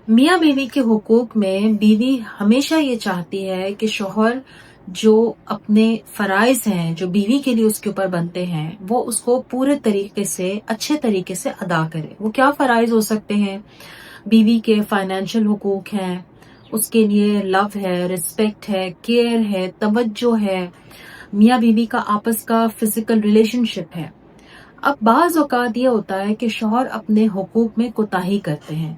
میاں بیوی کے حقوق میں بیوی ہمیشہ یہ چاہتی ہے کہ شوہر جو اپنے فرائض ہیں جو بیوی کے لیے اس کے اوپر بنتے ہیں وہ اس کو پورے طریقے سے اچھے طریقے سے ادا کرے. وہ کیا فرائض ہو سکتے ہیں؟ بیوی کے فائنینشیل حقوق ہیں، اس کے لیے لو ہے، رسپیکٹ ہے، کیئر ہے، توجہ ہے، میاں بیوی کا آپس کا فزیکل ریلیشن شپ ہے. اب بعض اوقات یہ ہوتا ہے کہ شوہر اپنے حقوق میں کوتاہی کرتے ہیں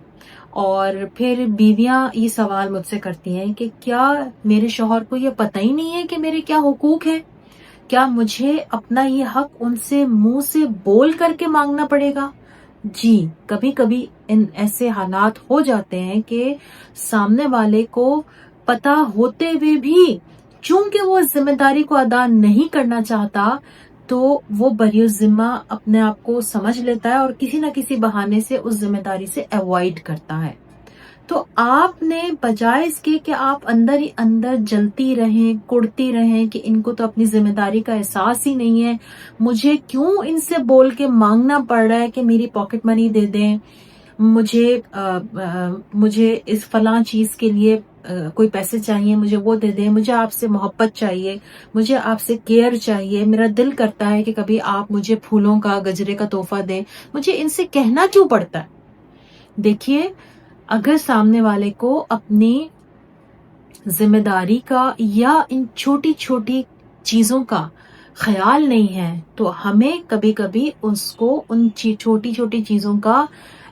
اور پھر بیویاں یہ سوال مجھ سے کرتی ہیں کہ کیا میرے شوہر کو یہ پتہ ہی نہیں ہے کہ میرے کیا حقوق ہیں؟ کیا مجھے اپنا یہ حق ان سے منہ سے بول کر کے مانگنا پڑے گا؟ جی، کبھی کبھی ان ایسے حالات ہو جاتے ہیں کہ سامنے والے کو پتہ ہوتے ہوئے بھی چونکہ وہ اس ذمہ داری کو ادا نہیں کرنا چاہتا تو وہ بری الذمہ اپنے آپ کو سمجھ لیتا ہے اور کسی نہ کسی بہانے سے اس ذمہ داری سے ایوائڈ کرتا ہے. تو آپ نے بجائے اس کے کہ آپ اندر ہی اندر جلتی رہیں، کڑتی رہیں کہ ان کو تو اپنی ذمہ داری کا احساس ہی نہیں ہے، مجھے کیوں ان سے بول کے مانگنا پڑ رہا ہے کہ میری پاکٹ منی دے دیں، مجھے اس فلاں چیز کے لیے کوئی پیسے چاہیے، مجھے وہ دے دیں، مجھے آپ سے محبت چاہیے، مجھے آپ سے کیئر چاہیے، میرا دل کرتا ہے کہ کبھی آپ مجھے پھولوں کا گجرے کا تحفہ دیں، مجھے ان سے کہنا کیوں پڑتا ہے؟ دیکھیے، اگر سامنے والے کو اپنی ذمہ داری کا یا ان چھوٹی چھوٹی چیزوں کا خیال نہیں ہے تو ہمیں کبھی کبھی اس کو ان چھوٹی چھوٹی چیزوں کا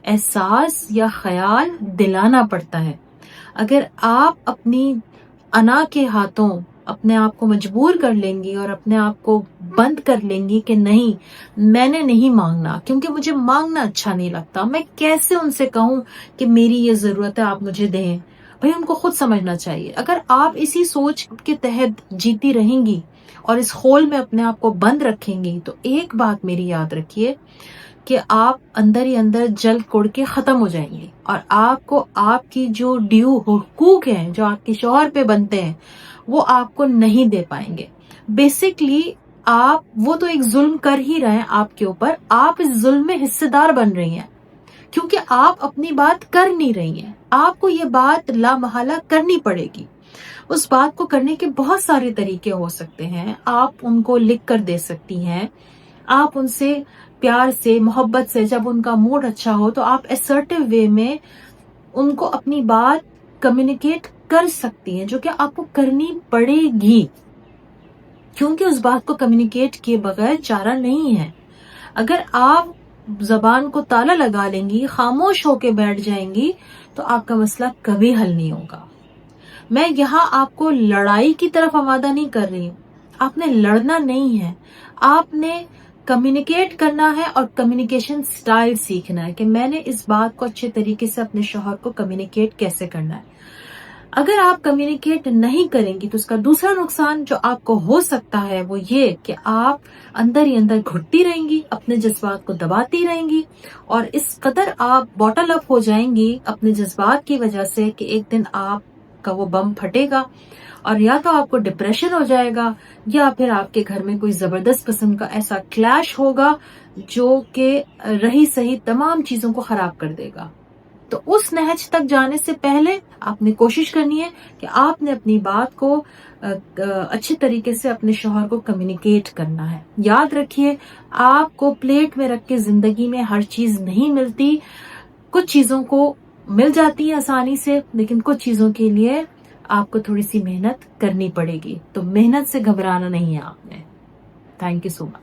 احساس یا خیال دلانا پڑتا ہے. اگر آپ اپنی انا کے ہاتھوں اپنے آپ کو مجبور کر لیں گی اور اپنے آپ کو بند کر لیں گی کہ نہیں میں نے نہیں مانگنا کیونکہ مجھے مانگنا اچھا نہیں لگتا، میں کیسے ان سے کہوں کہ میری یہ ضرورت ہے آپ مجھے دیں، بھئی ان کو خود سمجھنا چاہیے. اگر آپ اسی سوچ کے تحت جیتی رہیں گی اور اس خول میں اپنے آپ کو بند رکھیں گی تو ایک بات میری یاد رکھیے کہ آپ اندر ہی اندر جل کوڑ کے ختم ہو جائیں گے اور آپ کو آپ کی جو ڈیو حقوق ہیں جو آپ کے شوہر پہ بنتے ہیں وہ آپ کو نہیں دے پائیں گے. بیسکلی آپ وہ تو ایک ظلم کر ہی رہے ہیں آپ کے اوپر، آپ اس ظلم میں حصے دار بن رہی ہیں کیونکہ آپ اپنی بات کر نہیں رہی ہیں. آپ کو یہ بات لا محالہ کرنی پڑے گی. اس بات کو کرنے کے بہت سارے طریقے ہو سکتے ہیں. آپ ان کو لکھ کر دے سکتی ہیں، آپ ان سے پیار سے محبت سے جب ان کا موڈ اچھا ہو تو آپ اسرٹیو وے میں ان کو اپنی بات کمیونیکیٹ کر سکتی ہیں جو کہ آپ کو کرنی پڑے گی کیونکہ اس بات کو کمیونیکیٹ کیے بغیر چارہ نہیں ہے. اگر آپ زبان کو تالا لگا لیں گی، خاموش ہو کے بیٹھ جائیں گی تو آپ کا مسئلہ کبھی حل نہیں ہوگا. میں یہاں آپ کو لڑائی کی طرف آمادہ نہیں کر رہی ہوں، آپ نے لڑنا نہیں ہے، آپ نے کمیونیکیٹ کرنا ہے اور کمیونیکیشن سٹائل سیکھنا ہے کہ میں نے اس بات کو اچھے طریقے سے اپنے شوہر کو کمیونیکیٹ کیسے کرنا ہے. اگر آپ کمیونیکیٹ نہیں کریں گی تو اس کا دوسرا نقصان جو آپ کو ہو سکتا ہے وہ یہ کہ آپ اندر ہی اندر گھٹتی رہیں گی، اپنے جذبات کو دباتی رہیں گی اور اس قدر آپ باٹل اپ ہو جائیں گی اپنے جذبات کی وجہ سے کہ ایک دن آپ کا وہ بم پھٹے گا اور یا تو آپ کو ڈپریشن ہو جائے گا یا پھر آپ کے گھر میں کوئی زبردست قسم کا ایسا کلیش ہوگا جو کہ رہی سہی تمام چیزوں کو خراب کر دے گا. تو اس نہج تک جانے سے پہلے آپ نے کوشش کرنی ہے کہ آپ نے اپنی بات کو اچھے طریقے سے اپنے شوہر کو کمیونیکیٹ کرنا ہے. یاد رکھیے آپ کو پلیٹ میں رکھ کے زندگی میں ہر چیز نہیں ملتی، کچھ چیزوں کو مل جاتی ہے آسانی سے لیکن کچھ چیزوں کے لیے آپ کو تھوڑی سی محنت کرنی پڑے گی. تو محنت سے گھبرانا نہیں ہے آپ نے. Thank you so much.